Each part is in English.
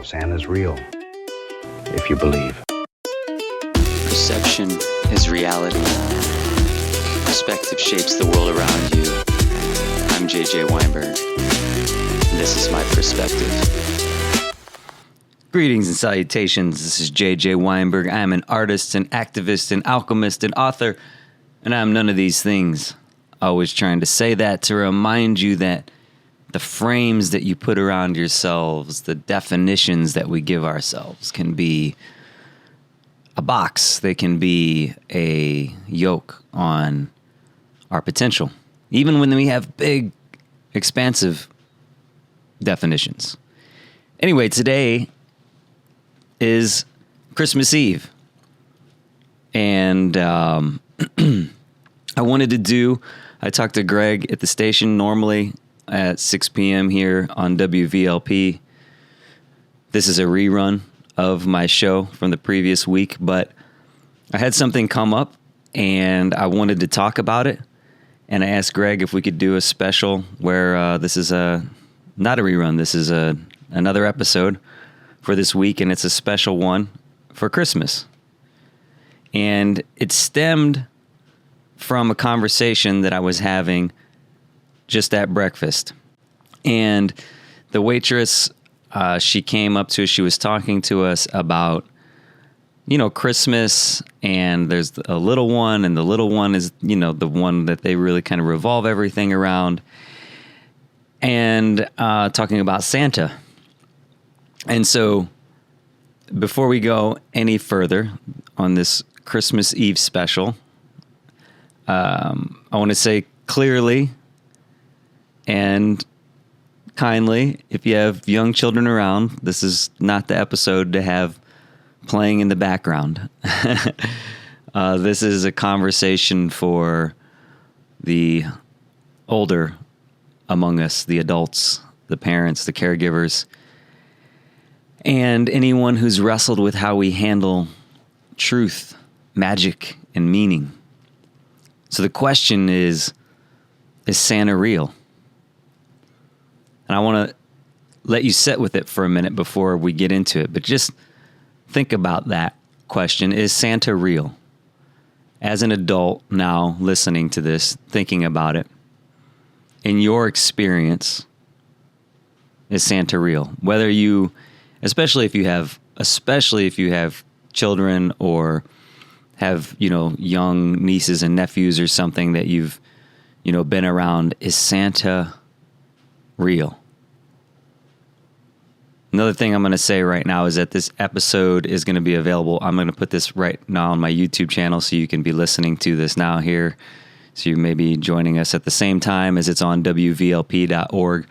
Santa's real, if you believe. Perception is reality. Perspective shapes the world around you. I'm JJ Weinberg, and this is my perspective. Greetings and salutations. This is JJ Weinberg. I am an artist, an activist, an alchemist, an author, and I'm none of these things. Always trying to say that to remind you that the frames that you put around yourselves, the definitions that we give ourselves can be a box. They can be a yoke on our potential, even when we have big, expansive definitions. Anyway, today is Christmas Eve, and I talked to Greg at the station normally at 6 p.m. here on WVLP. This is a rerun of my show from the previous week, but I had something come up and I wanted to talk about it. And I asked Greg if we could do a special where this is not a rerun. This is another episode for this week, and it's a special one for Christmas. And it stemmed from a conversation that I was having just at breakfast. And the waitress, she came up to us, she was talking to us about, Christmas, and there's a little one, and the little one is, the one that they really kind of revolve everything around, and talking about Santa. And so before we go any further on this Christmas Eve special, I want to say clearly and kindly, if you have young children around, this is not the episode to have playing in the background. This is a conversation for the older among us, the adults, the parents, the caregivers, and anyone who's wrestled with how we handle truth, magic, and meaning. So the question is Santa real? And I want to let you sit with it for a minute before we get into it. But just think about that question. Is Santa real? As an adult now listening to this, thinking about it, in your experience, is Santa real? Whether you, especially if you have children or have, young nieces and nephews or something that you've, been around, is Santa real? Another thing I'm going to say right now is that this episode is going to be available. I'm going to put this right now on my YouTube channel so you can be listening to this now here. So you may be joining us at the same time as it's on WVLP.org.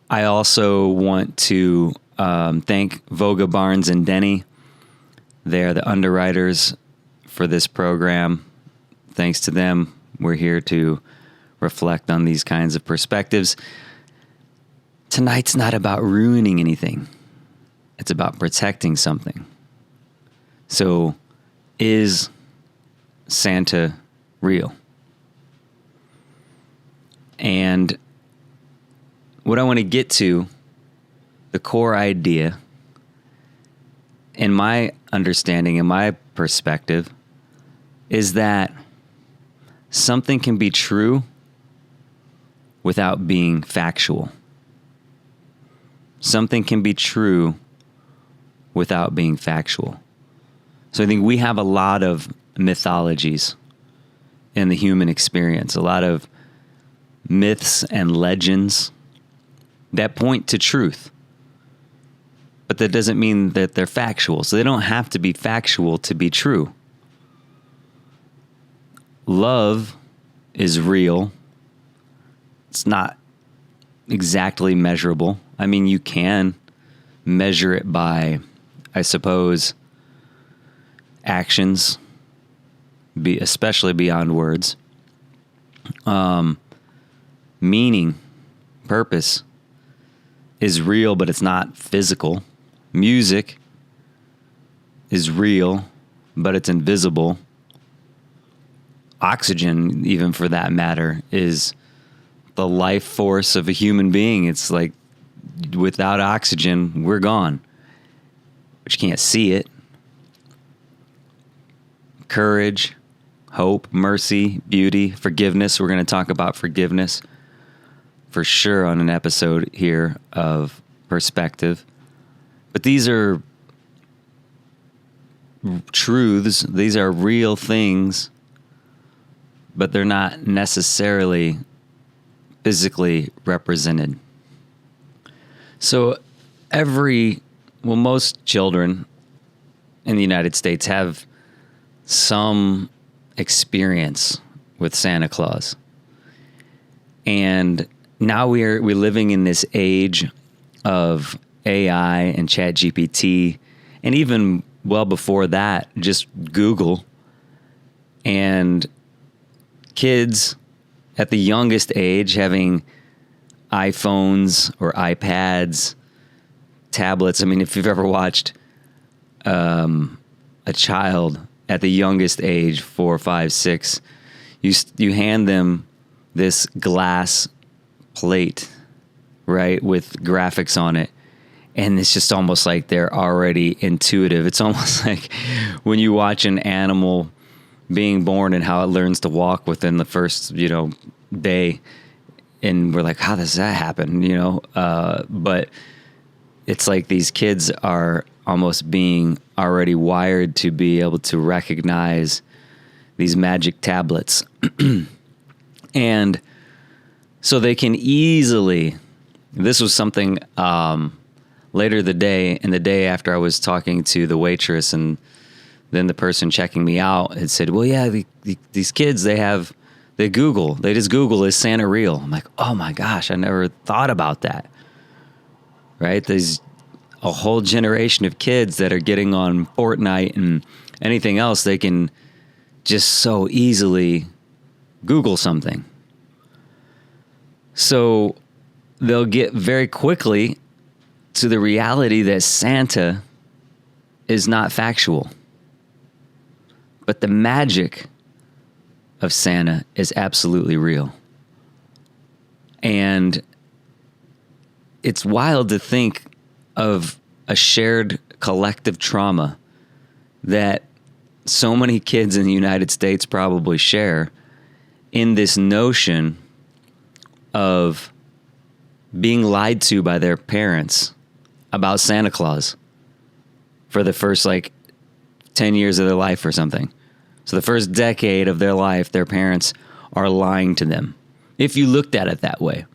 I also want to thank Voga Barnes and Denny. They're the underwriters for this program. Thanks to them, we're here to reflect on these kinds of perspectives. Tonight's not about ruining anything. It's about protecting something. So, is Santa real? And what I want to get to, the core idea, in my understanding, in my perspective, is that something can be true without being factual. Something can be true without being factual. So I think we have a lot of mythologies in the human experience, a lot of myths and legends that point to truth. But that doesn't mean that they're factual. So they don't have to be factual to be true. Love is real. It's not exactly measurable. I mean, you can measure it by, I suppose, actions, especially beyond words. Meaning, purpose is real, but it's not physical. Music is real, but it's invisible. Oxygen, even for that matter, is the life force of a human being. It's like without oxygen, we're gone. But you can't see it. Courage, hope, mercy, beauty, forgiveness. We're going to talk about forgiveness for sure on an episode here of Perspective. But these are truths. These are real things, but they're not necessarily physically represented. So most children in the United States have some experience with Santa Claus. And now we're living in this age of AI and ChatGPT, and even well before that, just Google. And kids at the youngest age having iPhones or iPads, tablets. I mean, if you've ever watched a child at the youngest age, 4, 5, 6, you hand them this glass plate, right, with graphics on it, and it's just almost like they're already intuitive. It's almost like when you watch an animal being born and how it learns to walk within the first, day, and we're like, how does that happen? But it's like these kids are almost being already wired to be able to recognize these magic tablets. And so they can easily, this was something later the day after I was talking to the waitress, and then the person checking me out had said, well, yeah, these kids, they just Google, is Santa real? I'm like, oh my gosh, I never thought about that. Right? There's a whole generation of kids that are getting on Fortnite and anything else. They can just so easily Google something. So they'll get very quickly to the reality that Santa is not factual. But the magic of Santa is absolutely real. And it's wild to think of a shared collective trauma that so many kids in the United States probably share in this notion of being lied to by their parents about Santa Claus for the first 10 years of their life or something. So the first decade of their life, their parents are lying to them, if you looked at it that way.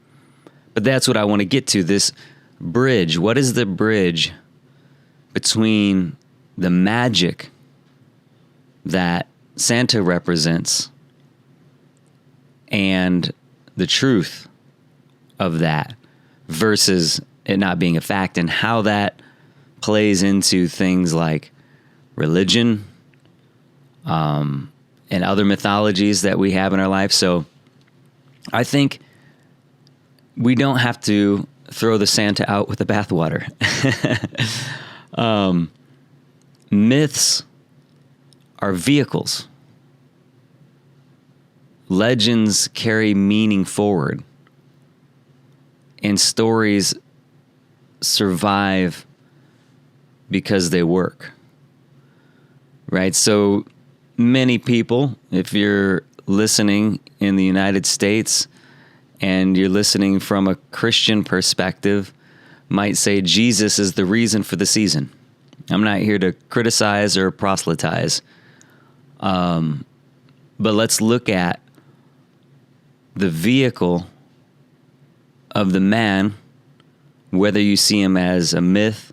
But that's what I want to get to, this bridge. What is the bridge between the magic that Santa represents and the truth of that versus it not being a fact, and how that plays into things like religion, and other mythologies that we have in our life. So I think we don't have to throw the Santa out with the bathwater. Myths are vehicles. Legends carry meaning forward. And stories survive because they work. Right? So many people, if you're listening in the United States and you're listening from a Christian perspective, might say Jesus is the reason for the season. I'm not here to criticize or proselytize. But let's look at the vehicle of the man, whether you see him as a myth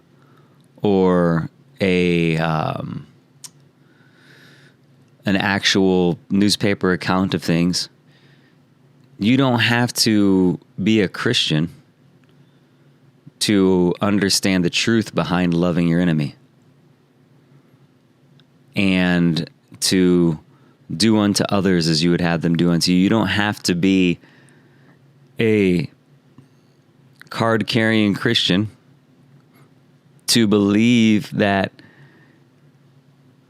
or an actual newspaper account of things. You don't have to be a Christian to understand the truth behind loving your enemy and to do unto others as you would have them do unto you. You don't have to be a card-carrying Christian to believe that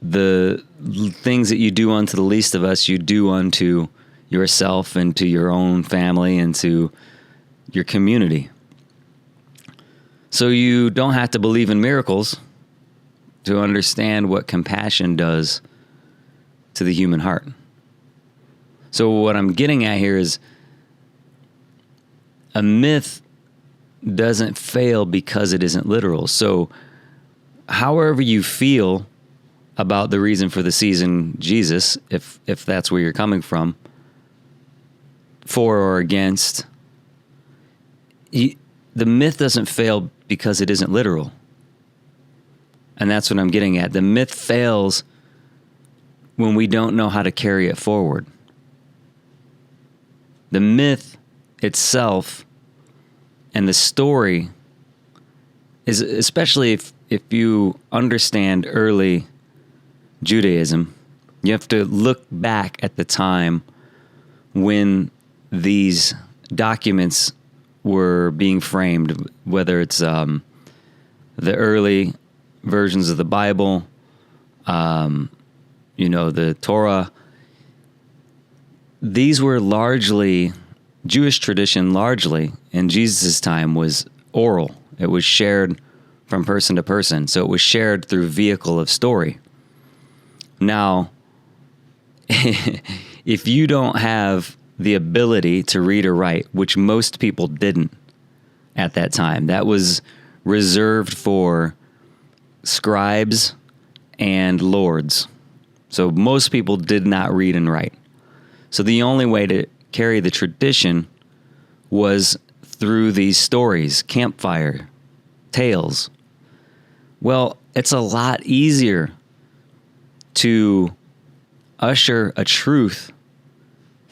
the things that you do unto the least of us, you do unto yourself and to your own family and to your community. So you don't have to believe in miracles to understand what compassion does to the human heart. So what I'm getting at here is a myth doesn't fail because it isn't literal. So however you feel about the reason for the season Jesus, if that's where you're coming from, for or against, the myth doesn't fail because it isn't literal. And that's what I'm getting at. The myth fails when we don't know how to carry it forward. The myth itself and the story is, especially if you understand early Judaism, you have to look back at the time when these documents were being framed, whether it's the early versions of the Bible, the Torah. These were largely, Jewish tradition largely in Jesus' time was oral. It was shared from person to person. So it was shared through vehicle of story. Now, if you don't have the ability to read or write, which most people didn't at that time, that was reserved for scribes and lords. So most people did not read and write. So the only way to carry the tradition was through these stories, campfire, tales. Well, it's a lot easier to usher a truth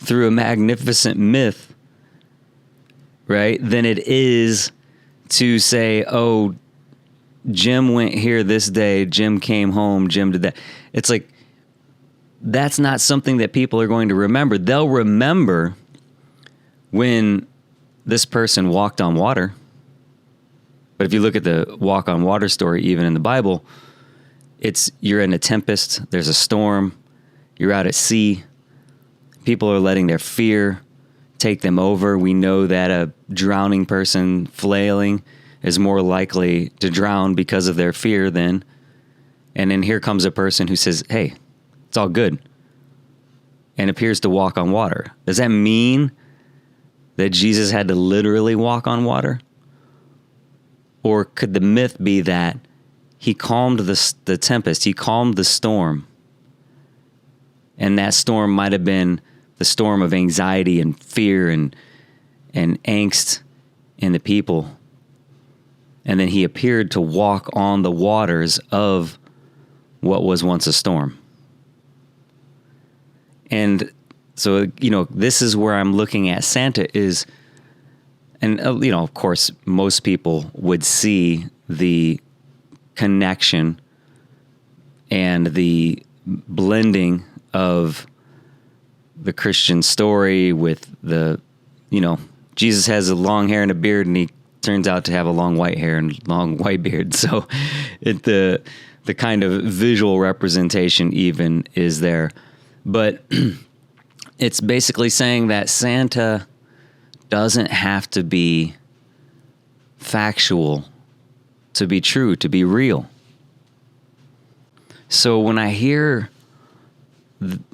through a magnificent myth, right, than it is to say, oh, Jim went here this day, Jim came home, Jim did that. It's like, that's not something that people are going to remember. They'll remember when this person walked on water. But if you look at the walk on water story, even in the Bible, you're in a tempest, there's a storm, you're out at sea, people are letting their fear take them over. We know that a drowning person flailing is more likely to drown because of their fear then. And then here comes a person who says, hey, it's all good, and appears to walk on water. Does that mean that Jesus had to literally walk on water? Or could the myth be that he calmed the tempest, he calmed the storm, and that storm might have been the storm of anxiety and fear and angst in the people, and then he appeared to walk on the waters of what was once a storm? And so, this is where I'm looking at Santa is, and, of course, most people would see the connection and the blending of the Christian story with Jesus has a long hair and a beard, and he turns out to have a long white hair and long white beard. So the kind of visual representation even is there. But it's basically saying that Santa doesn't have to be factual to be true, to be real. So when I hear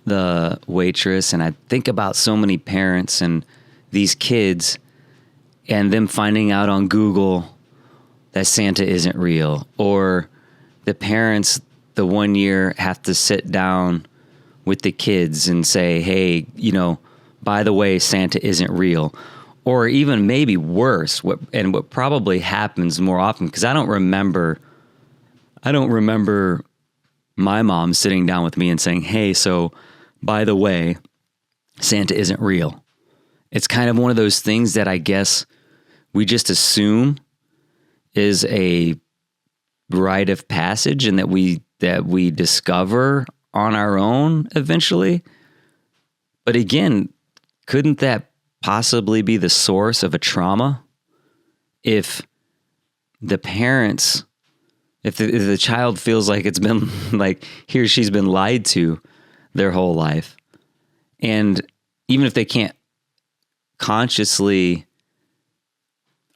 the waitress and I think about so many parents and these kids and them finding out on Google that Santa isn't real, or the parents the one year have to sit down with the kids and say, hey, by the way, Santa isn't real. Or even maybe worse, what probably happens more often, because I don't remember my mom sitting down with me and saying, hey, so by the way, Santa isn't real. It's kind of one of those things that I guess we just assume is a rite of passage, and that we discover on our own eventually. But again, couldn't that possibly be the source of a trauma if the parents, if the child feels like it's been like he or she's been lied to their whole life, and even if they can't consciously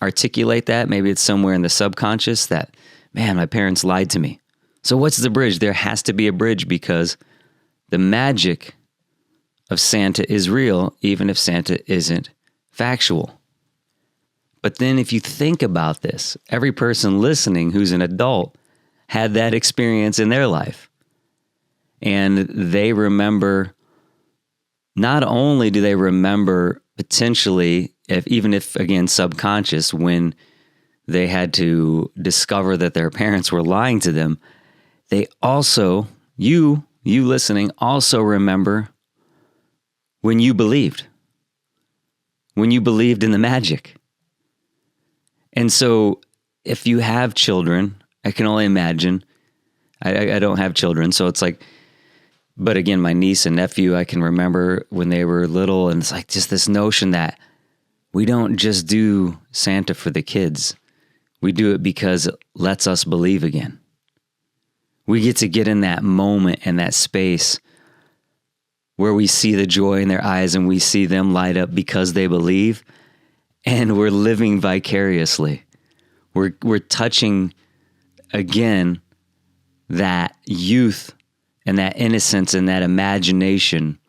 articulate that. Maybe it's somewhere in the subconscious that, man, my parents lied to me. So what's the bridge? There has to be a bridge, because the magic of Santa is real, even if Santa isn't factual. But then if you think about this, every person listening who's an adult had that experience in their life. And they remember, not only do they remember potentially, even if again subconscious, when they had to discover that their parents were lying to them, they also, you listening, also remember when you believed in the magic. And so if you have children, I can only imagine, I don't have children, so it's like, but again, my niece and nephew, I can remember when they were little, and it's like just this notion that we don't just do Santa for the kids. We do it because it lets us believe again. We get to get in that moment and that space where we see the joy in their eyes and we see them light up because they believe, and we're living vicariously. We're touching again that youth and that innocence and that imagination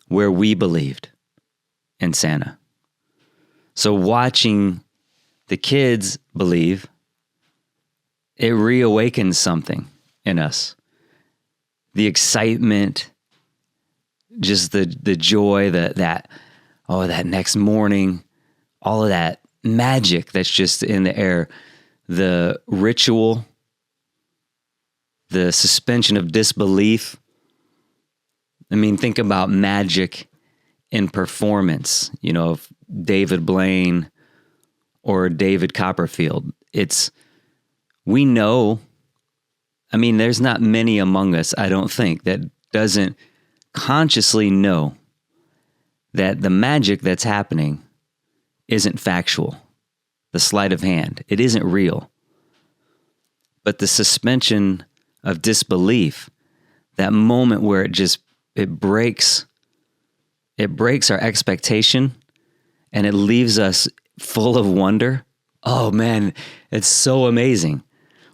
where we believed in Santa. So watching the kids believe, it reawakens something in us. The excitement, just the joy, that next morning, all of that magic that's just in the air, the ritual, the suspension of disbelief. I mean, think about magic in performance, of David Blaine or David Copperfield. We know, there's not many among us, I don't think, that doesn't consciously know that the magic that's happening isn't factual. The sleight of hand, it isn't real. But the suspension of disbelief, that moment where it breaks our expectation and it leaves us full of wonder. Oh man, it's so amazing.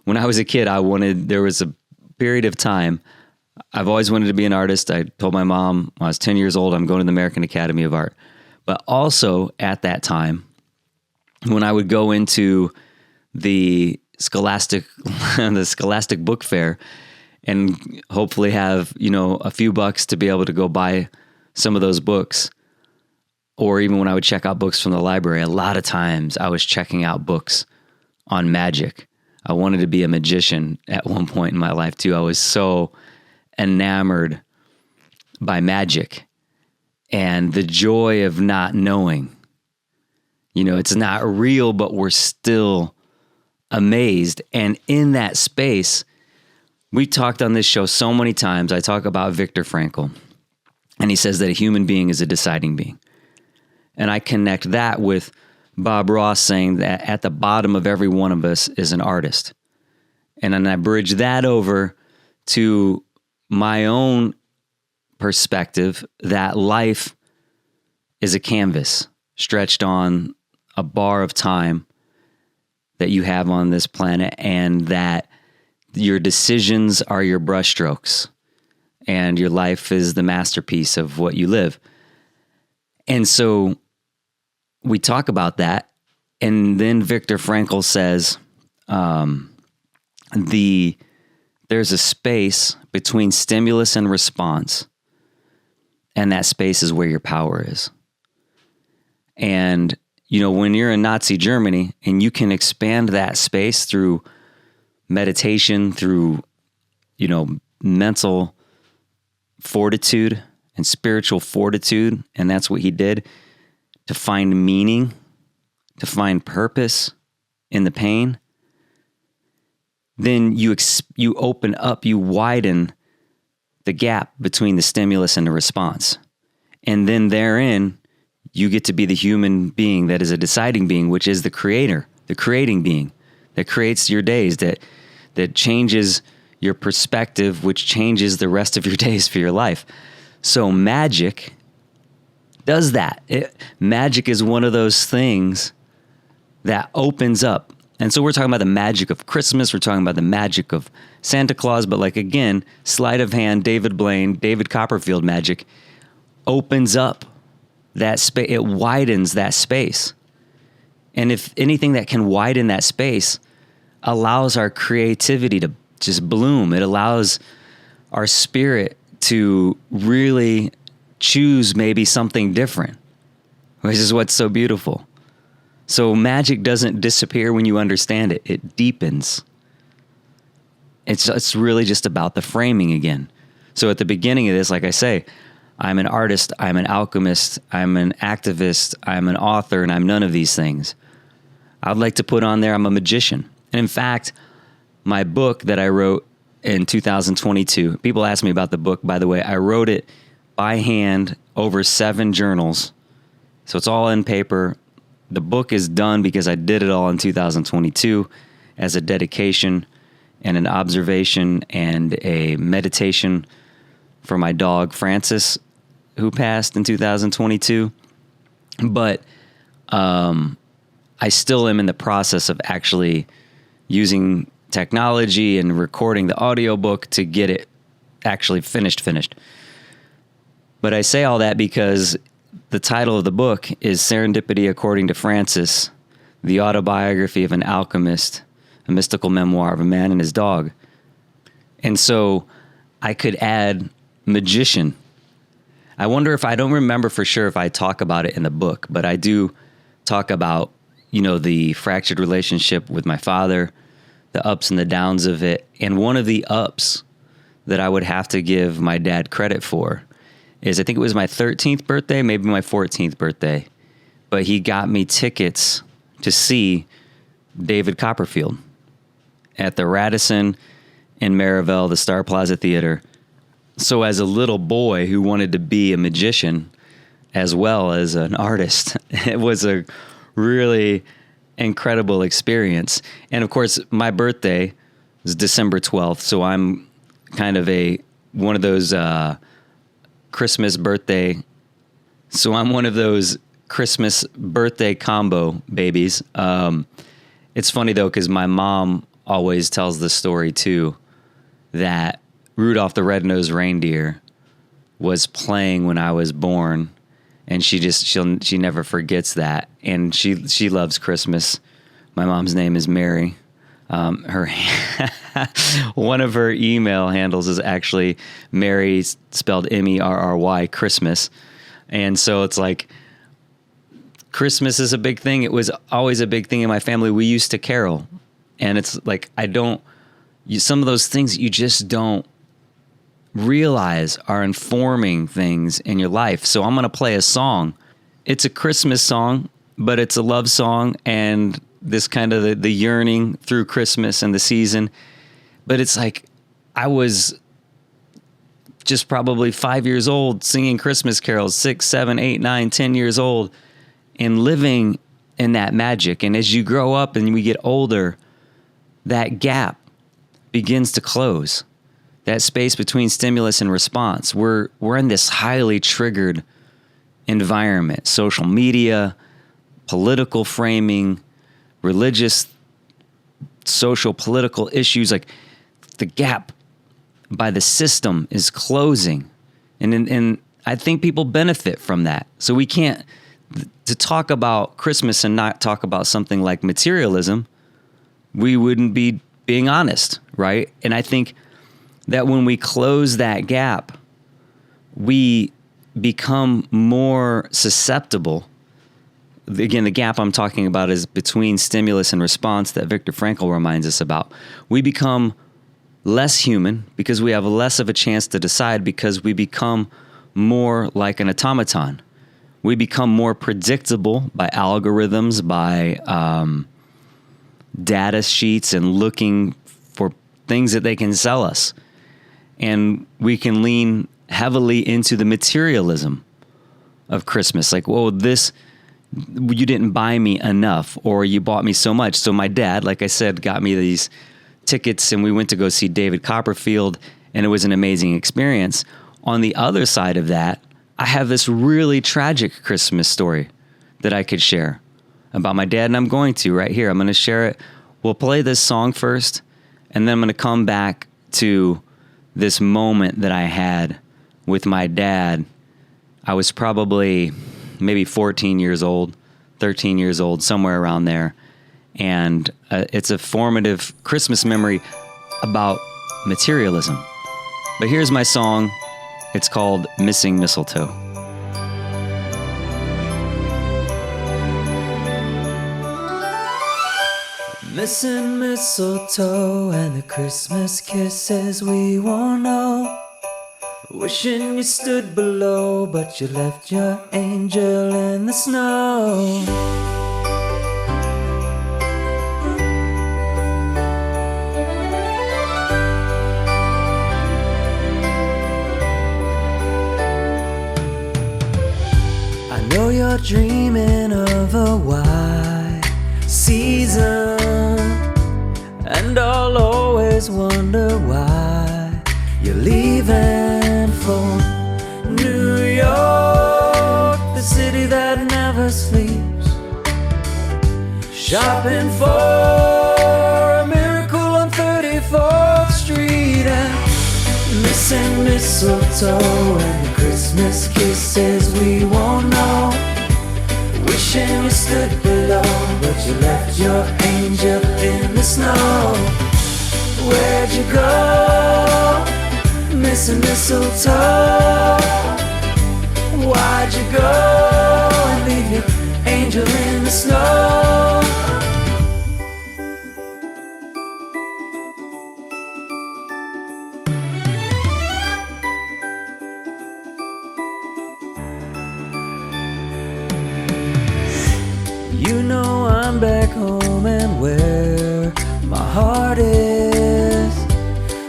When I was a kid, there was a period of time, I've always wanted to be an artist. I told my mom when I was 10 years old, I'm going to the American Academy of Art. But also at that time, when I would go into the Scholastic book fair and hopefully have, a few bucks to be able to go buy some of those books, or even when I would check out books from the library, a lot of times I was checking out books on magic. I wanted to be a magician at one point in my life too. I was so enamored by magic and the joy of not knowing. It's not real, but we're still amazed. And in that space, we talked on this show so many times. I talk about Viktor Frankl, and he says that a human being is a deciding being. And I connect that with Bob Ross saying that at the bottom of every one of us is an artist. And then I bridge that over to my own perspective that life is a canvas stretched on a bar of time that you have on this planet, and that your decisions are your brushstrokes and your life is the masterpiece of what you live. And so we talk about that. And then Viktor Frankl says, there's a space between stimulus and response, and that space is where your power is. And, when you're in Nazi Germany and you can expand that space through meditation, through, mental fortitude and spiritual fortitude, and that's what he did, to find meaning, to find purpose in the pain, then you open up, you widen the gap between the stimulus and the response. And then therein, you get to be the human being that is a deciding being, which is the creator, the creating being that creates your days, that changes your perspective, which changes the rest of your days for your life. So magic does that. Magic is one of those things that opens up. And so we're talking about the magic of Christmas. We're talking about the magic of Santa Claus. But like, again, sleight of hand, David Blaine, David Copperfield magic opens up that space. It widens that space. And if anything that can widen that space allows our creativity to just bloom. It allows our spirit to really choose maybe something different, which is what's so beautiful. So magic doesn't disappear when you understand it. It deepens. It's really just about the framing again. So at the beginning of this, like I say, I'm an artist, I'm an alchemist, I'm an activist, I'm an author, and I'm none of these things. I'd like to put on there I'm a magician. And in fact, my book that I wrote in 2022, people ask me about the book, by the way, I wrote it by hand over 7 journals. So it's all in paper. The book is done because I did it all in 2022 as a dedication and an observation and a meditation for my dog, Francis, who passed in 2022. But I still am in the process of actually using technology and recording the audiobook to get it actually finished. But I say all that because the title of the book is Serendipity According to Francis, the autobiography of an alchemist, a mystical memoir of a man and his dog. And so I could add magician. I wonder if, I don't remember for sure if I talk about it in the book, but I do talk about, the fractured relationship with my father, the ups and the downs of it. And one of the ups that I would have to give my dad credit for is, I think it was my 13th birthday, maybe my 14th birthday, but he got me tickets to see David Copperfield at the Radisson in Maryville, the Star Plaza Theater. So as a little boy who wanted to be a magician as well as an artist, it was a really incredible experience. And of course, my birthday is December 12th, so I'm kind of one of those Christmas birthday. So I'm one of those Christmas birthday combo babies. It's funny though, because my mom always tells the story too, that Rudolph the Red-Nosed Reindeer was playing when I was born, and she never forgets that. And she loves Christmas. My mom's name is Mary. Her one of her email handles is actually Mary, spelled Merry, Christmas. And so it's like, Christmas is a big thing. It was always a big thing in my family. We used to carol. And it's like, some of those things you just don't realize are informing things in your life. So I'm going to play a song. It's a Christmas song, but it's a love song and this kind of the yearning through Christmas and the season. But it's like, I was just probably 5 years old singing Christmas carols, 6, 7, 8, 9, 10 years old, and living in that magic. And as you grow up and we get older, that gap begins to close. That space between stimulus and response. We're in this highly triggered environment, social media, political framing, religious, social, political issues. Like, the gap by the system is closing. And I think people benefit from that. So we can't, to talk about Christmas and not talk about something like materialism, we wouldn't be being honest, right? And I think that when we close that gap, we become more susceptible. Again, the gap I'm talking about is between stimulus and response that Viktor Frankl reminds us about. We become less human because we have less of a chance to decide, because we become more like an automaton. We become more predictable by algorithms, by data sheets, and looking for things that they can sell us. And we can lean heavily into the materialism of Christmas. Like, whoa, you didn't buy me enough, or you bought me so much. So my dad, like I said, got me these tickets and we went to go see David Copperfield, and it was an amazing experience. On the other side of that, I have this really tragic Christmas story that I could share about my dad, and I'm going to right here. I'm going to share it. We'll play this song first, and then I'm going to come back to this moment that I had with my dad. I was probably maybe 14 years old, 13 years old, somewhere around there. And it's a formative Christmas memory about materialism. But here's my song. It's called Missing Mistletoe. Missing mistletoe and the Christmas kisses we won't know. Wishing you stood below, but you left your angel in the snow. I know you're dreaming of a white season, and I'll always wonder why you're leaving for New York, the city that never sleeps, shopping for a miracle on 34th Street, and missing mistletoe and the Christmas kisses we won't know. Wishing you stood below, but you left your angel in the snow. Where'd you go? Missing mistletoe. Why'd you go and leave your angel in the snow? You know I'm back home and where my heart is.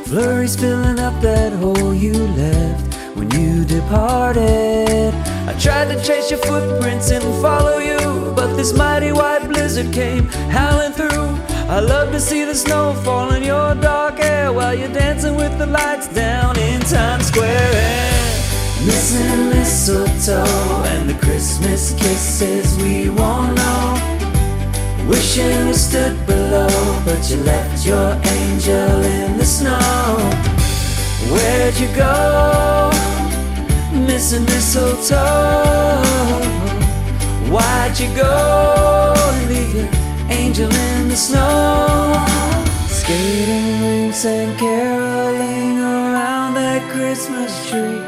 Flurries filling up that hole you left when you departed. I tried to trace your footprints and follow you, but this mighty white blizzard came howling through. I love to see the snow fall in your dark hair while you're dancing with the lights down in Times Square. Missing mistletoe and the Christmas kisses we won't know. Wishing you stood below, but you left your angel in the snow. Where'd you go? Missing mistletoe. Why'd you go and leave your angel in the snow? Skating rinks and caroling around that Christmas tree,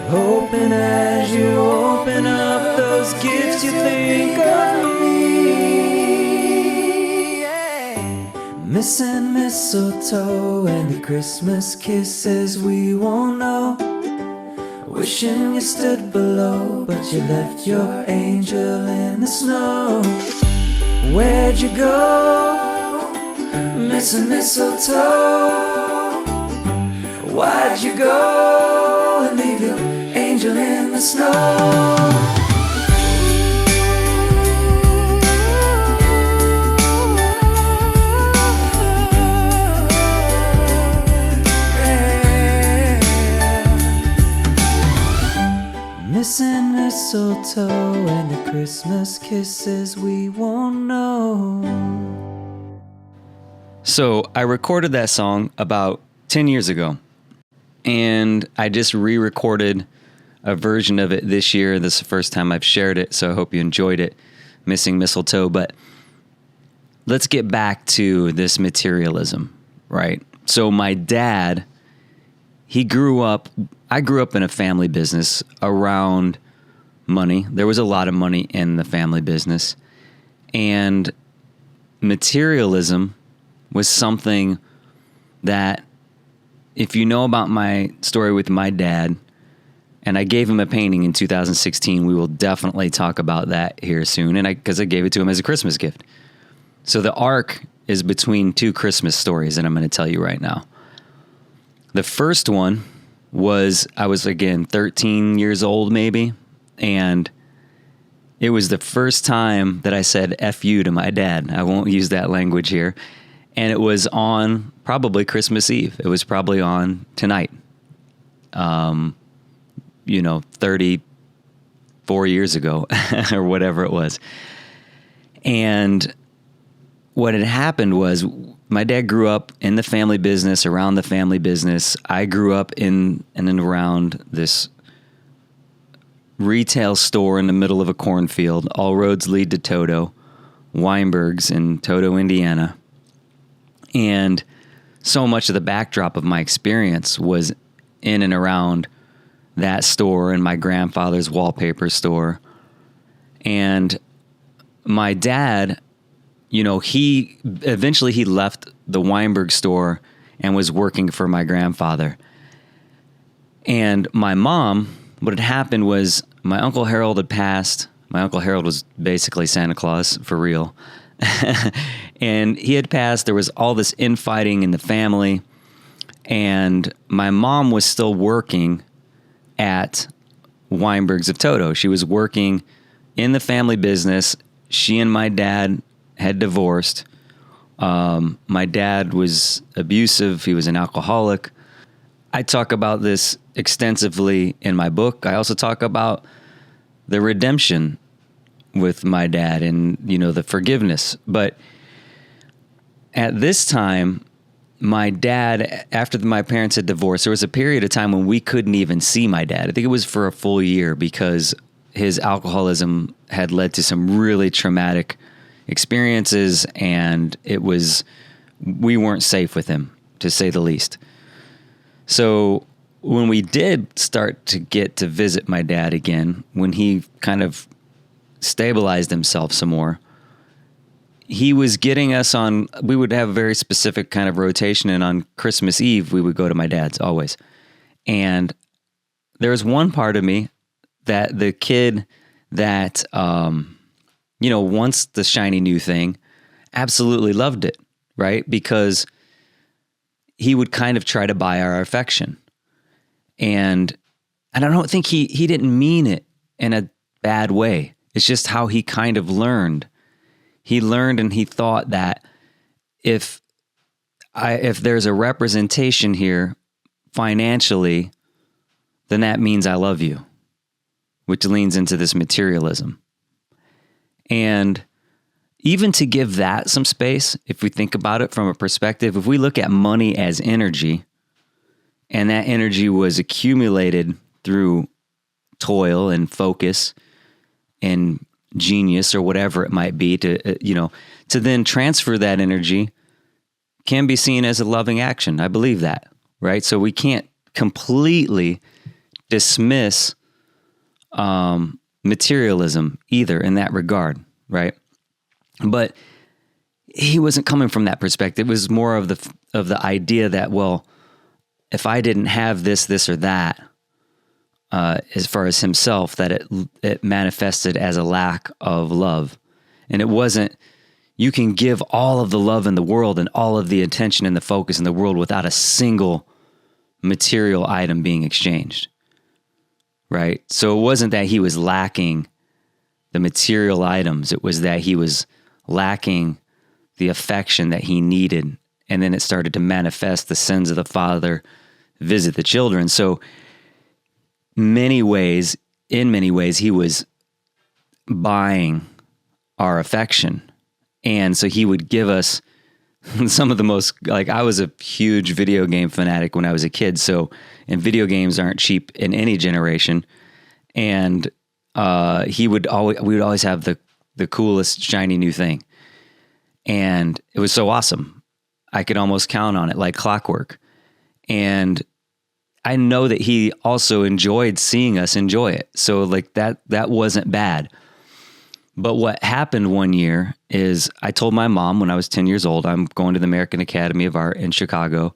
hoping as you open up those gifts you think of me. Missing mistletoe and the Christmas kisses we won't know. Wishing you stood below, but you left your angel in the snow. Where'd you go? Missing mistletoe. Why'd you go and leave your angel in the snow? Missing mistletoe and the Christmas kisses we won't know. So I recorded that song about 10 years ago, and I just re-recorded a version of it this year. This is the first time I've shared it, so I hope you enjoyed it, Missing Mistletoe. But let's get back to this materialism, right? So my dad, I grew up in a family business around money. There was a lot of money in the family business. And materialism was something that, if you know about my story with my dad, and I gave him a painting in 2016, we will definitely talk about that here soon, and because I gave it to him as a Christmas gift. So the arc is between two Christmas stories that I'm going to tell you right now. The first one was, I was, again, 13 years old maybe, and it was the first time that I said F you to my dad. I won't use that language here. And it was on probably Christmas Eve. It was probably on tonight. 34 years ago or whatever it was. And what had happened was my dad grew up in the family business, around the family business. I grew up in and around this retail store in the middle of a cornfield. All roads lead to Toto, Weinberg's in Toto, Indiana. And so much of the backdrop of my experience was in and around that store and my grandfather's wallpaper store. And my dad, he eventually left the Weinberg store and was working for my grandfather. And my mom, what had happened was my Uncle Harold had passed. My Uncle Harold was basically Santa Claus for real. And he had passed. There was all this infighting in the family. And my mom was still working at Weinberg's of Toto. She was working in the family business. She and my dad had divorced. My dad was abusive. He was an alcoholic. I talk about this extensively in my book. I also talk about the redemption with my dad and, the forgiveness. But at this time, my dad, after my parents had divorced, there was a period of time when we couldn't even see my dad. I think it was for a full year because his alcoholism had led to some really traumatic experiences, and we weren't safe with him, to say the least. So when we did start to get to visit my dad again, when he kind of stabilized himself some more, he was getting us on, we would have a very specific kind of rotation, and on Christmas Eve, we would go to my dad's always. And there's one part of me that the kid that, wants the shiny new thing, absolutely loved it, right? Because he would kind of try to buy our affection. And I don't think he didn't mean it in a bad way. It's just how he kind of learned. He learned and he thought that if there's a representation here financially, then that means I love you, which leans into this materialism. And even to give that some space, if we think about it from a perspective, if we look at money as energy, and that energy was accumulated through toil and focus and genius or whatever it might be, to then transfer that energy can be seen as a loving action. I believe that, right? So we can't completely dismiss materialism either in that regard, right? But he wasn't coming from that perspective. It was more of the idea that, well, if I didn't have this or that, as far as himself, that it manifested as a lack of love. And it wasn't, you can give all of the love in the world and all of the attention and the focus in the world without a single material item being exchanged, right? So it wasn't that he was lacking the material items. It was that he was lacking the affection that he needed. And then it started to manifest the sins of the father visit the children. So in many ways, he was buying our affection. And so he would give us some of the most, I was a huge video game fanatic when I was a kid. And video games aren't cheap in any generation. And we would always have the coolest shiny new thing. And it was so awesome. I could almost count on it like clockwork. And I know that he also enjoyed seeing us enjoy it. So that wasn't bad. But what happened one year is I told my mom when I was 10 years old, I'm going to the American Academy of Art in Chicago.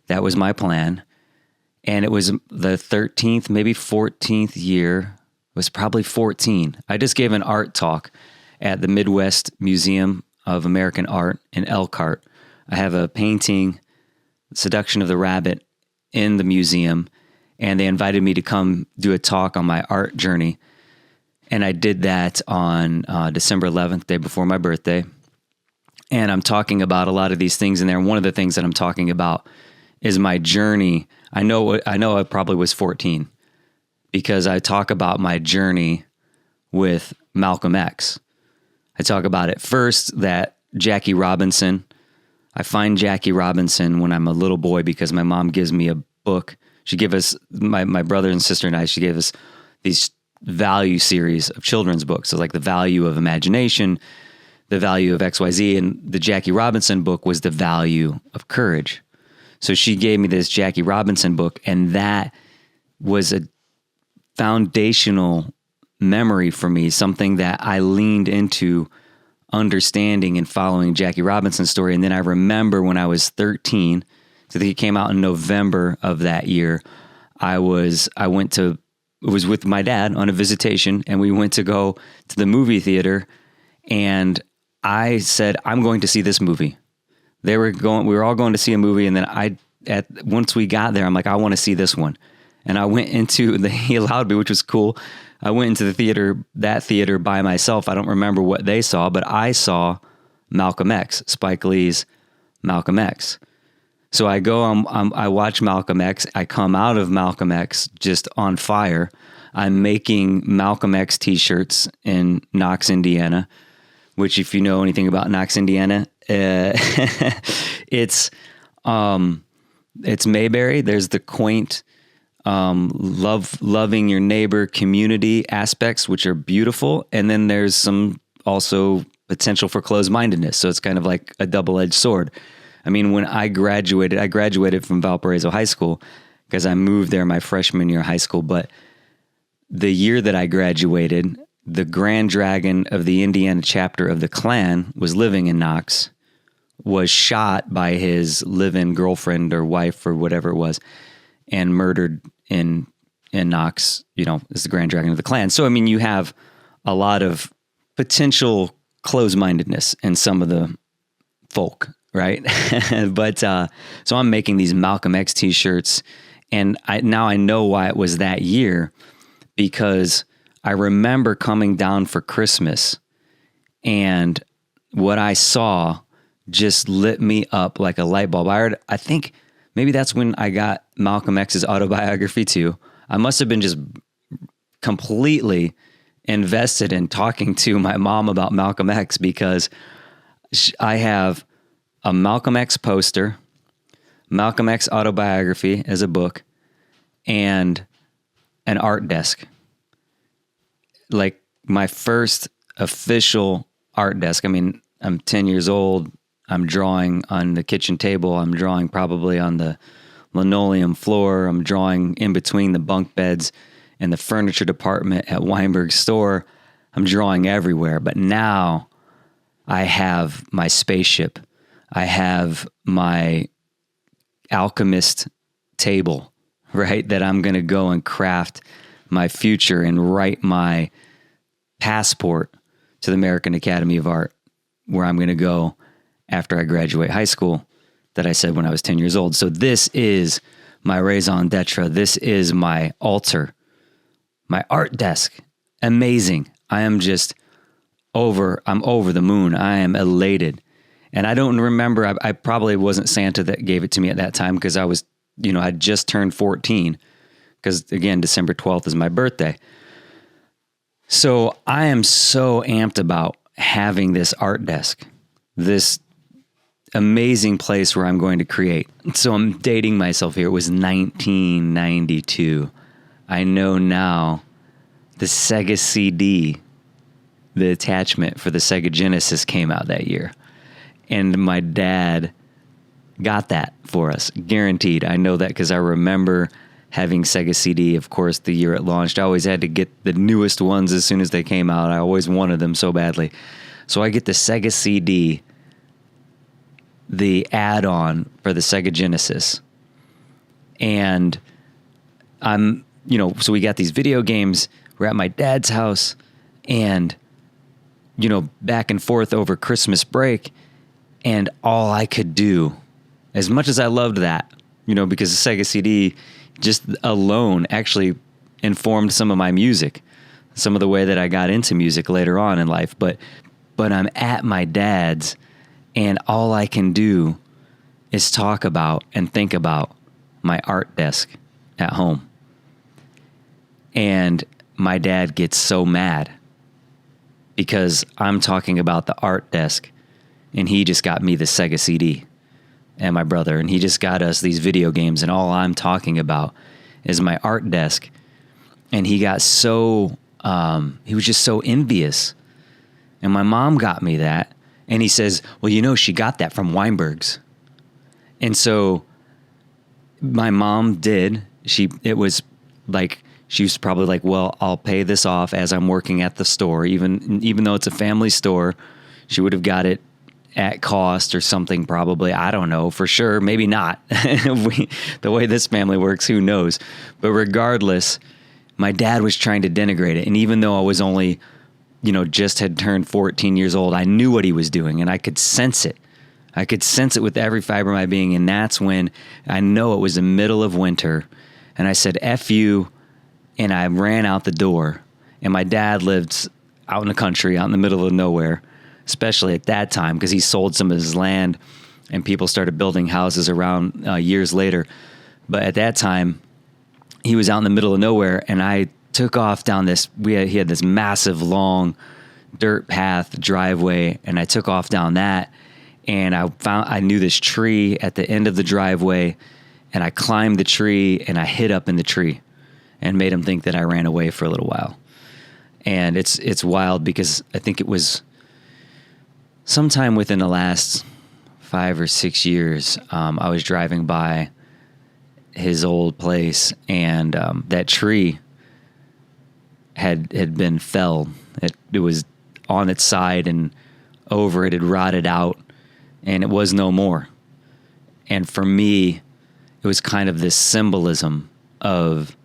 That was my plan. And it was the 13th, maybe 14th year. It was probably 14. I just gave an art talk at the Midwest Museum of American Art in Elkhart. I have a painting, Seduction of the Rabbit, in the museum, and they invited me to come do a talk on my art journey. And I did that on December 11th, day before my birthday. And I'm talking about a lot of these things in there. And one of the things that I'm talking about is my journey. I know I probably was 14 because I talk about my journey with Malcolm X. I talk about it first that Jackie Robinson, I find Jackie Robinson when I'm a little boy because my mom gives me a book. She gave us, my brother and sister and I, she gave us these value series of children's books. So like the value of imagination, the value of XYZ, and the Jackie Robinson book was the value of courage. So she gave me this Jackie Robinson book, and that was a foundational memory for me, something that I leaned into understanding and following Jackie Robinson's story. And then I remember when I was 13, so I think it came out in November of that year, it was with my dad on a visitation, and we went to go to the movie theater, and I said, I'm going to see this movie. We were all going to see a movie, and then once we got there, I'm like, I want to see this one. And I went he allowed me, which was cool. I went into that theater by myself. I don't remember what they saw, but I saw Malcolm X, Spike Lee's Malcolm X. So I go, I watch Malcolm X. I come out of Malcolm X just on fire. I'm making Malcolm X t-shirts in Knox, Indiana, which if you know anything about Knox, Indiana, it's Mayberry. There's the quaint, loving your neighbor community aspects, which are beautiful. And then there's some also potential for closed-mindedness. So it's kind of like a double-edged sword. I mean, when I graduated from Valparaiso High School because I moved there my freshman year of high school. But the year that I graduated, the Grand Dragon of the Indiana chapter of the Klan was living in Knox, was shot by his live-in girlfriend or wife or whatever it was, and murdered in Knox, as the Grand Dragon of the Klan. So, I mean, you have a lot of potential closed-mindedness in some of the folk, right? But, so I'm making these Malcolm X t-shirts, and now I know why it was that year, because I remember coming down for Christmas, and what I saw just lit me up like a light bulb. I think maybe that's when I got Malcolm X's autobiography too. I must have been just completely invested in talking to my mom about Malcolm X, because I have a Malcolm X poster, Malcolm X autobiography as a book, and an art desk. Like my first official art desk. I mean, I'm 10 years old. I'm drawing on the kitchen table. I'm drawing probably on the linoleum floor. I'm drawing in between the bunk beds and the furniture department at Weinberg's store. I'm drawing everywhere. But now I have my spaceship. I have my alchemist table, right? That I'm going to go and craft my future and write my passport to the American Academy of Art, where I'm going to go after I graduate high school, that I said when I was 10 years old. So this is my raison d'etre. This is my altar, my art desk. Amazing. I am just I'm over the moon. I am elated. And I don't remember, I probably wasn't Santa that gave it to me at that time, because I was, I'd just turned 14, because again, December 12th is my birthday. So I am so amped about having this art desk, this amazing place where I'm going to create. So I'm dating myself here. It was 1992. I know now the Sega CD, the attachment for the Sega Genesis came out that year. And my dad got that for us, guaranteed. I know that because I remember having Sega CD, of course, the year it launched. I always had to get the newest ones as soon as they came out. I always wanted them so badly. So I get the Sega CD, the add-on for the Sega Genesis. And I'm, so we got these video games. We're at my dad's house, and, back and forth over Christmas break. And all I could do, as much as I loved that, because the Sega CD just alone actually informed some of my music, some of the way that I got into music later on in life. But I'm at my dad's, and all I can do is talk about and think about my art desk at home. And my dad gets so mad. because I'm talking about the art desk, and he just got me the Sega CD, and my brother, and he just got us these video games, and all I'm talking about is my art desk. And he got so, he was just so envious. And my mom got me that. And he says, well, you know, she got that from Weinberg's. And so my mom did. It was like, she was probably like, well, I'll pay this off as I'm working at the store. Even though it's a family store, she would have got it at cost or something, probably. I don't know for sure. Maybe not. The way this family works, who knows? But regardless, my dad was trying to denigrate it. And even though I was only, just had turned 14 years old, I knew what he was doing, and I could sense it. I could sense it with every fiber of my being. And that's when I know it was the middle of winter. And I said, F you. And I ran out the door. And my dad lived out in the country, out in the middle of nowhere, especially at that time, because he sold some of his land and people started building houses around years later. But at that time, he was out in the middle of nowhere, and I took off down this, he had this massive, long dirt path driveway, and I took off down that, and I knew this tree at the end of the driveway, and I climbed the tree, and I hid up in the tree and made him think that I ran away for a little while. And it's wild, because I think it was sometime within the last 5 or 6 years, I was driving by his old place, and that tree had been felled. It was on its side and over. It had rotted out, and it was no more. And for me, it was kind of this symbolism of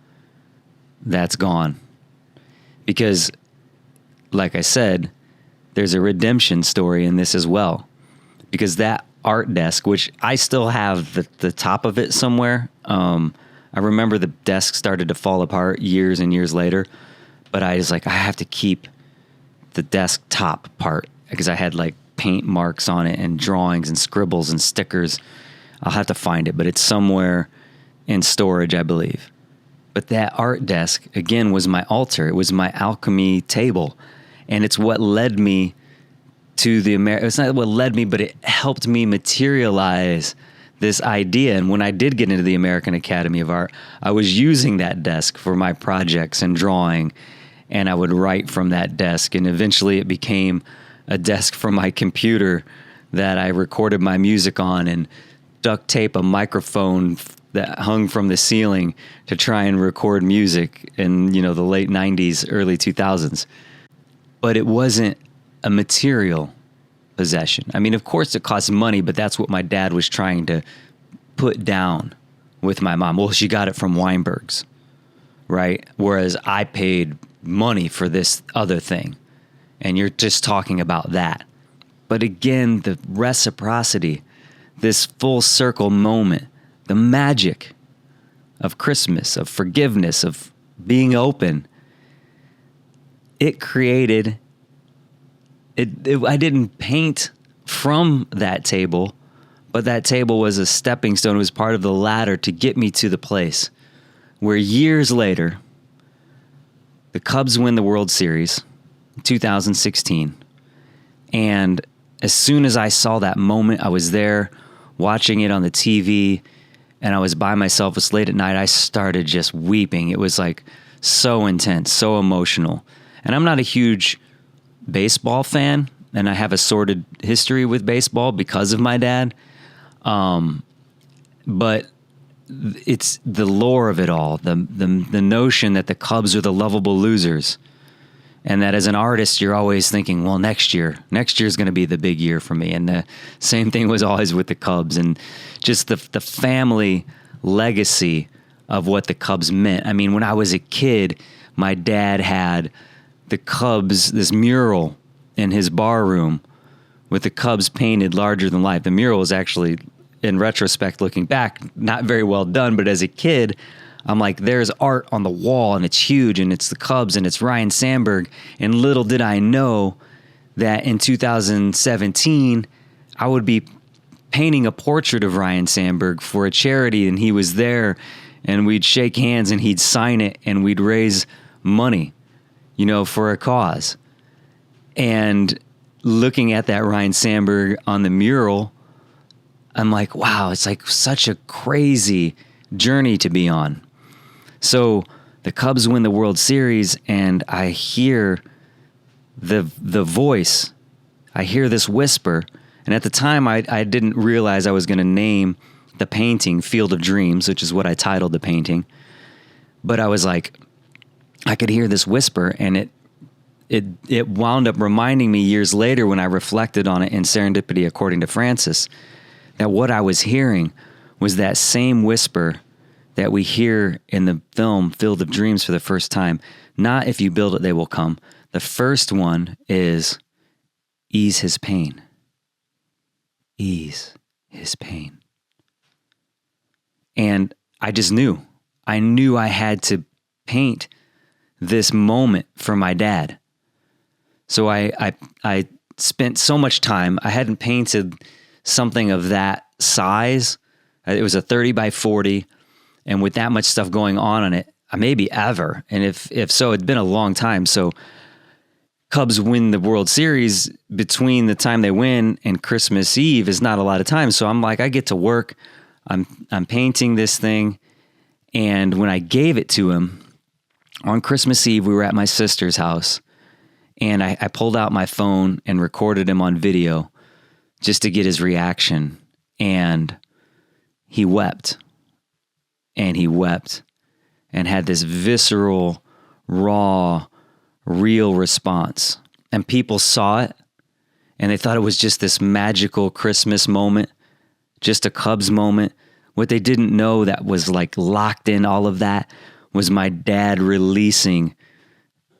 that's gone. Because, like I said, there's a redemption story in this as well. Because that art desk, which I still have the top of it somewhere. I remember the desk started to fall apart years and years later, but I was like, I have to keep the desk top part, because I had like paint marks on it and drawings and scribbles and stickers. I'll have to find it, but it's somewhere in storage, I believe. But that art desk, again, was my altar. It was my alchemy table. And it's what led me to the it's not what led me, but it helped me materialize this idea. And when I did get into the American Academy of Art, I was using that desk for my projects and drawing, and I would write from that desk. And eventually it became a desk for my computer that I recorded my music on, and duct tape a microphone that hung from the ceiling to try and record music in, the late 90s, early 2000s. But it wasn't a material possession. I mean, of course it costs money, but that's what my dad was trying to put down with my mom. Well, she got it from Weinberg's, right? Whereas I paid money for this other thing. And you're just talking about that. But again, the reciprocity, this full circle moment, the magic of Christmas, of forgiveness, of being open, it created, I didn't paint from that table, but that table was a stepping stone. It was part of the ladder to get me to the place where years later, the Cubs win the World Series, 2016. And as soon as I saw that moment, I was there watching it on the TV, and I was by myself. It was late at night. I started just weeping. It was like so intense, so emotional. And I'm not a huge baseball fan, and I have a sordid history with baseball because of my dad. But it's the lore of it all, the notion that the Cubs are the lovable losers, and that as an artist, you're always thinking, well, next year's going to be the big year for me. And the same thing was always with the Cubs, and just the family legacy of what the Cubs meant. I mean, when I was a kid, my dad had the Cubs, this mural in his bar room with the Cubs painted larger than life. The mural is actually, in retrospect, looking back, not very well done, but as a kid, I'm like, there's art on the wall, and it's huge, and it's the Cubs, and it's Ryan Sandberg. And little did I know that in 2017, I would be painting a portrait of Ryan Sandberg for a charity, and he was there, and we'd shake hands, and he'd sign it, and we'd raise money, for a cause. And looking at that Ryan Sandberg on the mural, I'm like, wow, it's like such a crazy journey to be on. So the Cubs win the World Series, and I hear the voice. I hear this whisper. And at the time, I didn't realize I was going to name the painting Field of Dreams, which is what I titled the painting. But I was like, I could hear this whisper, and it wound up reminding me years later when I reflected on it in Serendipity According to Francis, that what I was hearing was that same whisper that we hear in the film Field of Dreams for the first time. Not if you build it, they will come. The first one is ease his pain. Ease his pain. And I just knew. I knew I had to paint this moment for my dad. So I spent so much time. I hadn't painted something of that size. It was a 30 by 40. And with that much stuff going on it, maybe ever. And if so, it'd been a long time. So Cubs win the World Series, between the time they win and Christmas Eve is not a lot of time. So I'm like, I get to work. I'm painting this thing. And when I gave it to him on Christmas Eve, we were at my sister's house, and I pulled out my phone and recorded him on video just to get his reaction. And he wept. And he wept and had this visceral, raw, real response. And people saw it, and they thought it was just this magical Christmas moment, just a Cubs moment. What they didn't know that was like locked in all of that was my dad releasing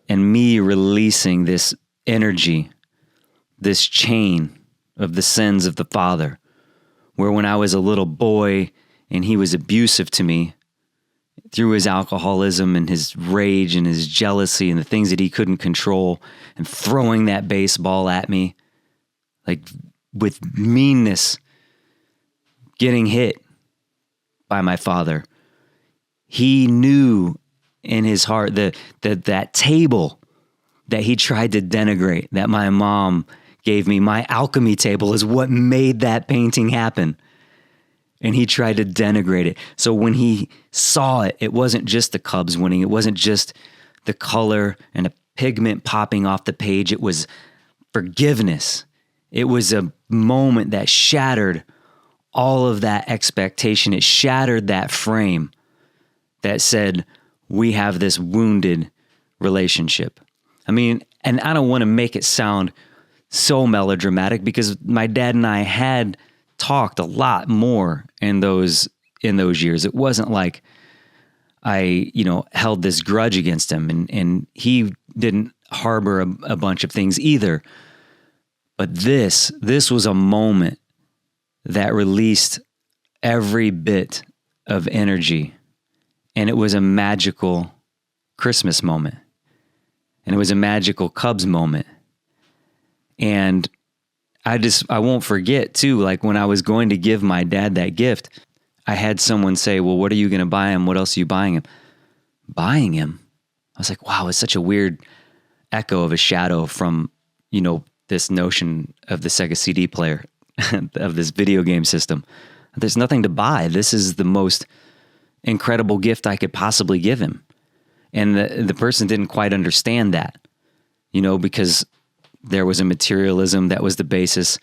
and me releasing this energy, this chain of the sins of the father, where when I was a little boy and he was abusive to me through his alcoholism and his rage and his jealousy and the things that he couldn't control, and throwing that baseball at me, like with meanness, getting hit by my father. He knew in his heart that table that he tried to denigrate, that my mom gave me, my alchemy table, is what made that painting happen. And he tried to denigrate it. So when he saw it, it wasn't just the Cubs winning. It wasn't just the color and a pigment popping off the page. It was forgiveness. It was a moment that shattered all of that expectation. It shattered that frame that said, we have this wounded relationship. I mean, and I don't want to make it sound so melodramatic, because my dad and I had talked a lot more in those years. It wasn't like I, held this grudge against him, and he didn't harbor a bunch of things either. But this was a moment that released every bit of energy, and it was a magical Christmas moment, and it was a magical Cubs moment. And I won't forget too, like when I was going to give my dad that gift, I had someone say, well, what are you going to buy him? What else are you buying him? Buying him? I was like, wow, it's such a weird echo of a shadow from, this notion of the Sega CD player, of this video game system. There's nothing to buy. This is the most incredible gift I could possibly give him. And the person didn't quite understand that, because there was a materialism that was the basis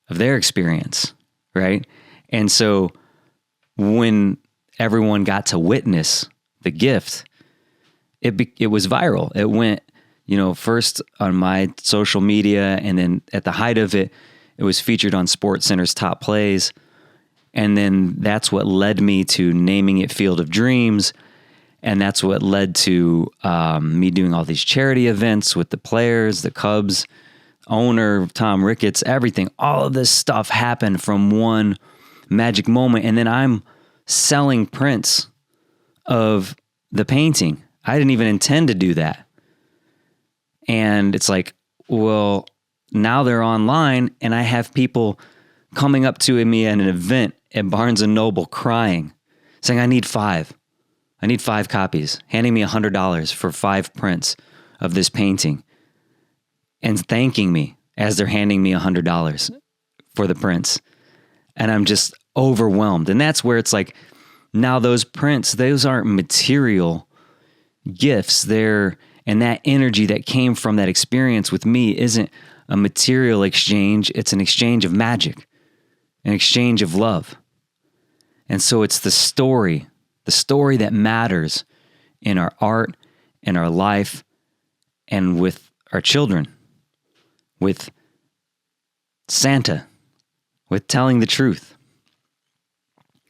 of their experience, right? And so when everyone got to witness the gift, it was viral. It went, first on my social media, and then at the height of it, it was featured on SportsCenter's Top Plays. And then that's what led me to naming it Field of Dreams. And that's what led to me doing all these charity events with the players, the Cubs owner, Tom Ricketts, everything. All of this stuff happened from one magic moment. And then I'm selling prints of the painting. I didn't even intend to do that. And it's like, well, now they're online, and I have people coming up to me at an event at Barnes & Noble crying, saying, I need 5 copies, handing me $100 for 5 prints of this painting. and thanking me as they're handing me $100 for the prints. And I'm just overwhelmed. And that's where it's like, now those prints, those aren't material gifts. And that energy that came from that experience with me isn't a material exchange. It's an exchange of magic, an exchange of love. And so it's the story that matters in our art, in our life, and with our children, with Santa, with telling the truth.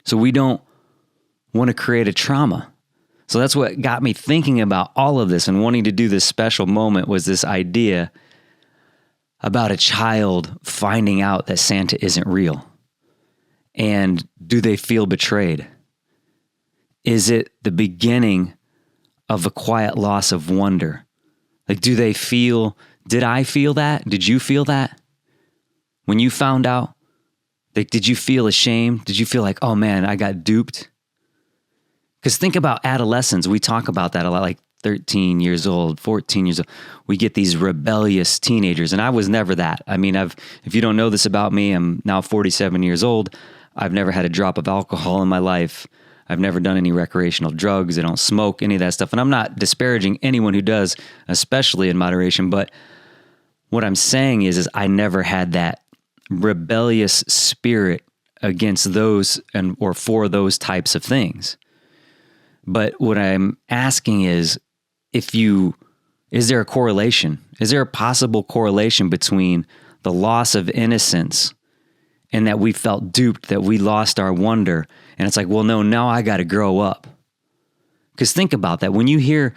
So we don't want to create a trauma. So that's what got me thinking about all of this and wanting to do this special moment, was this idea about a child finding out that Santa isn't real. And do they feel betrayed? Is it the beginning of a quiet loss of wonder? Like, did I feel that? Did you feel that? When you found out, like, did you feel ashamed? Did you feel like, oh man, I got duped? Because think about adolescents. We talk about that a lot, like 13 years old, 14 years old. We get these rebellious teenagers. And I was never that. I mean, if you don't know this about me, I'm now 47 years old. I've never had a drop of alcohol in my life. I've never done any recreational drugs. I don't smoke, any of that stuff. And I'm not disparaging anyone who does, especially in moderation. But what I'm saying is I never had that rebellious spirit against those or for those types of things. But what I'm asking is, is there a correlation? Is there a possible correlation between the loss of innocence and that we felt duped, that we lost our wonder? And it's like, well, no, now I got to grow up. Because think about that. When you hear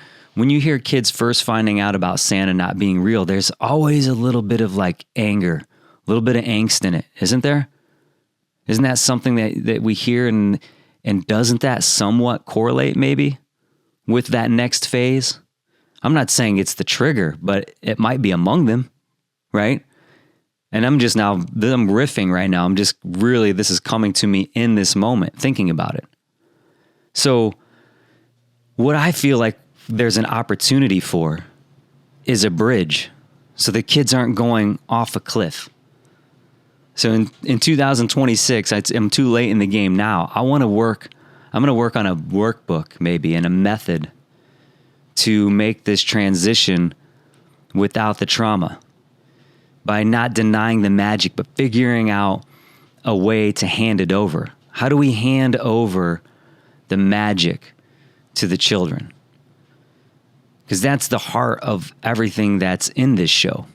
kids first finding out about Santa not being real, there's always a little bit of like anger, a little bit of angst in it, isn't there? Isn't that something that we hear, and doesn't that somewhat correlate maybe with that next phase? I'm not saying it's the trigger, but it might be among them, right? And I'm riffing right now. This is coming to me in this moment, thinking about it. So what I feel like there's an opportunity for is a bridge, so the kids aren't going off a cliff. So in 2026, I'm too late in the game now. I'm going to work on a workbook maybe and a method to make this transition without the trauma, by not denying the magic, but figuring out a way to hand it over. How do we hand over the magic to the children? Because that's the heart of everything that's in this show.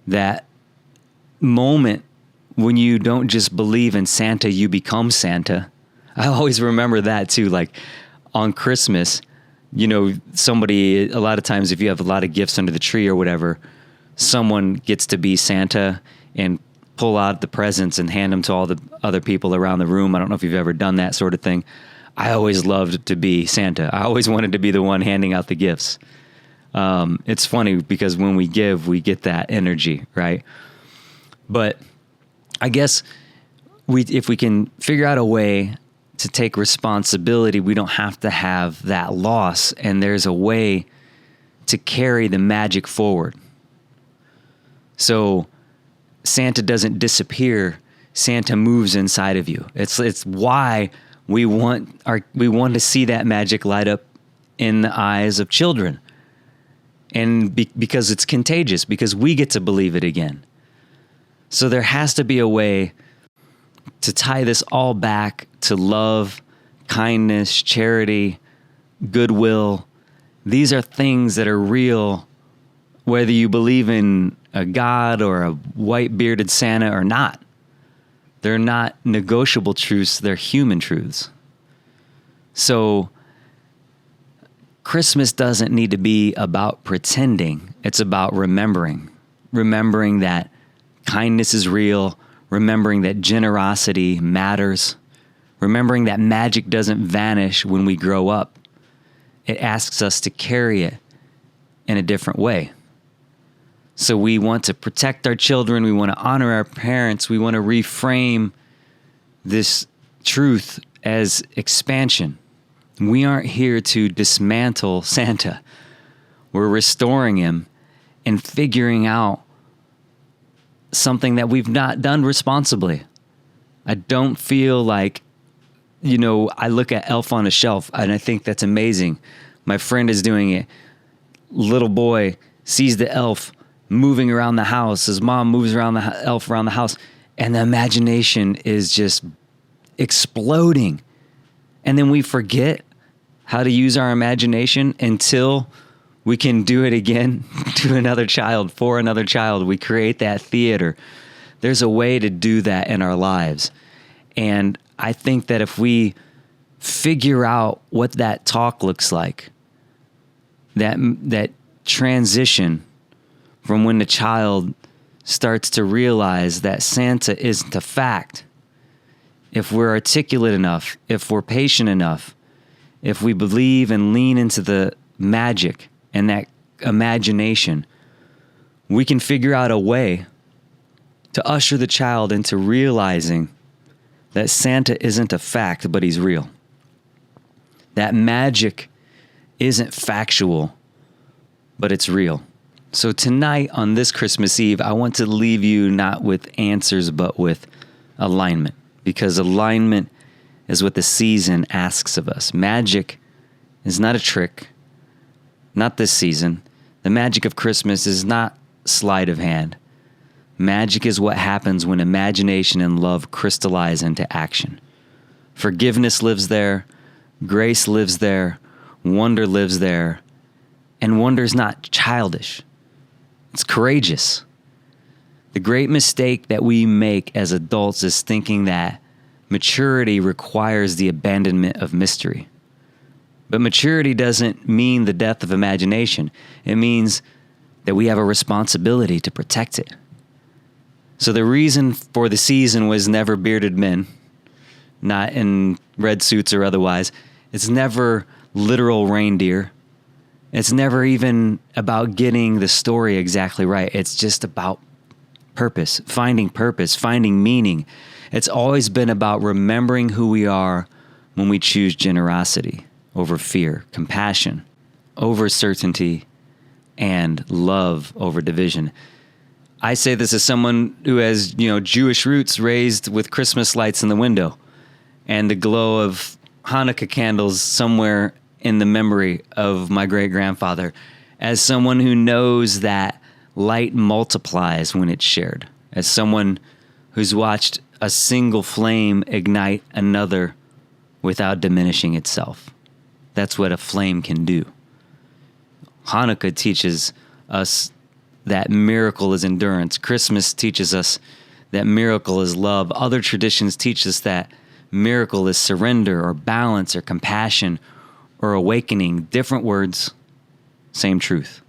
That moment when you don't just believe in Santa, you become Santa. I always remember that too. Like on Christmas, somebody, a lot of times if you have a lot of gifts under the tree or whatever, someone gets to be Santa and pull out the presents and hand them to all the other people around the room. I don't know if you've ever done that sort of thing. I always loved to be Santa. I always wanted to be the one handing out the gifts. It's funny because when we give, we get that energy, right? But I guess if we can figure out a way to take responsibility, we don't have to have that loss, and there's a way to carry the magic forward. So Santa doesn't disappear. Santa moves inside of you. It's why we want to see that magic light up in the eyes of children, and because it's contagious, because we get to believe it again. So there has to be a way to tie this all back to love, kindness, charity, goodwill. These are things that are real, whether you believe in a God or a white bearded Santa or not. They're not negotiable truths, they're human truths. So Christmas doesn't need to be about pretending. It's about remembering that kindness is real, remembering that generosity matters, remembering that magic doesn't vanish when we grow up. It asks us to carry it in a different way. So we want to protect our children. We want to honor our parents. We want to reframe this truth as expansion. We aren't here to dismantle Santa. We're restoring him and figuring out something that we've not done responsibly. I don't feel like, I look at Elf on a Shelf and I think that's amazing. My friend is doing it. Little boy sees the elf moving around the house. His mom moves around the elf around the house, and the imagination is just exploding. And then we forget how to use our imagination until we can do it again to another child, for another child. We create that theater. There's a way to do that in our lives. And I think that if we figure out what that talk looks like, that transition from when the child starts to realize that Santa isn't a fact, if we're articulate enough, if we're patient enough, if we believe and lean into the magic and that imagination, we can figure out a way to usher the child into realizing that Santa isn't a fact, but he's real. That magic isn't factual, but it's real. So tonight on this Christmas Eve, I want to leave you not with answers, but with alignment, because alignment is what the season asks of us. Magic is not a trick, not this season. The magic of Christmas is not sleight of hand. Magic is what happens when imagination and love crystallize into action. Forgiveness lives there, grace lives there, wonder lives there, and wonder is not childish. It's courageous. The great mistake that we make as adults is thinking that maturity requires the abandonment of mystery. But maturity doesn't mean the death of imagination. It means that we have a responsibility to protect it. So the reason for the season was never bearded men, not in red suits or otherwise. It's never literal reindeer. It's never even about getting the story exactly right. It's just about purpose, finding meaning. It's always been about remembering who we are when we choose generosity over fear, compassion over certainty, and love over division. I say this as someone who has, Jewish roots, raised with Christmas lights in the window and the glow of Hanukkah candles somewhere in the memory of my great-grandfather, as someone who knows that light multiplies when it's shared, as someone who's watched a single flame ignite another without diminishing itself. That's what a flame can do. Hanukkah teaches us that miracle is endurance. Christmas teaches us that miracle is love. Other traditions teach us that miracle is surrender or balance or compassion or awakening. Different words, same truth.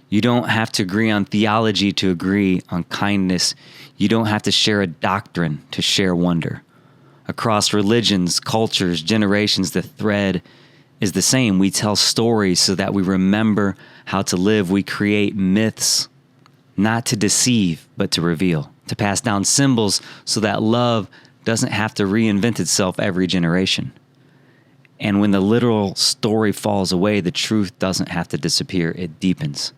You don't have to agree on theology to agree on kindness. You don't have to share a doctrine to share wonder. Across religions, cultures, generations, the thread is the same. We tell stories so that we remember how to live. We create myths, not to deceive, but to reveal, to pass down symbols so that love doesn't have to reinvent itself every generation. And when the literal story falls away, the truth doesn't have to disappear, it deepens.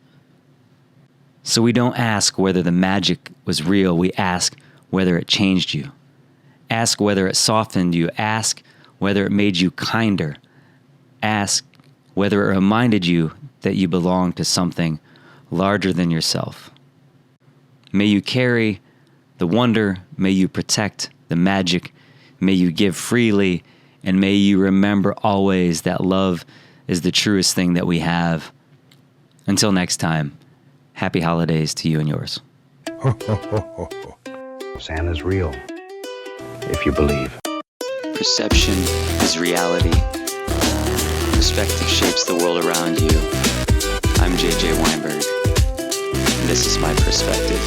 So we don't ask whether the magic was real, we ask whether it changed you. Ask whether it softened you. Ask whether it made you kinder. Ask whether it reminded you that you belong to something larger than yourself. May you carry the wonder, may you protect the magic, may you give freely, and may you remember always that love is the truest thing that we have. Until next time, happy holidays to you and yours. Santa's real, if you believe. Perception is reality. Perspective shapes the world around you. I'm JJ Weinberg, and this is my perspective.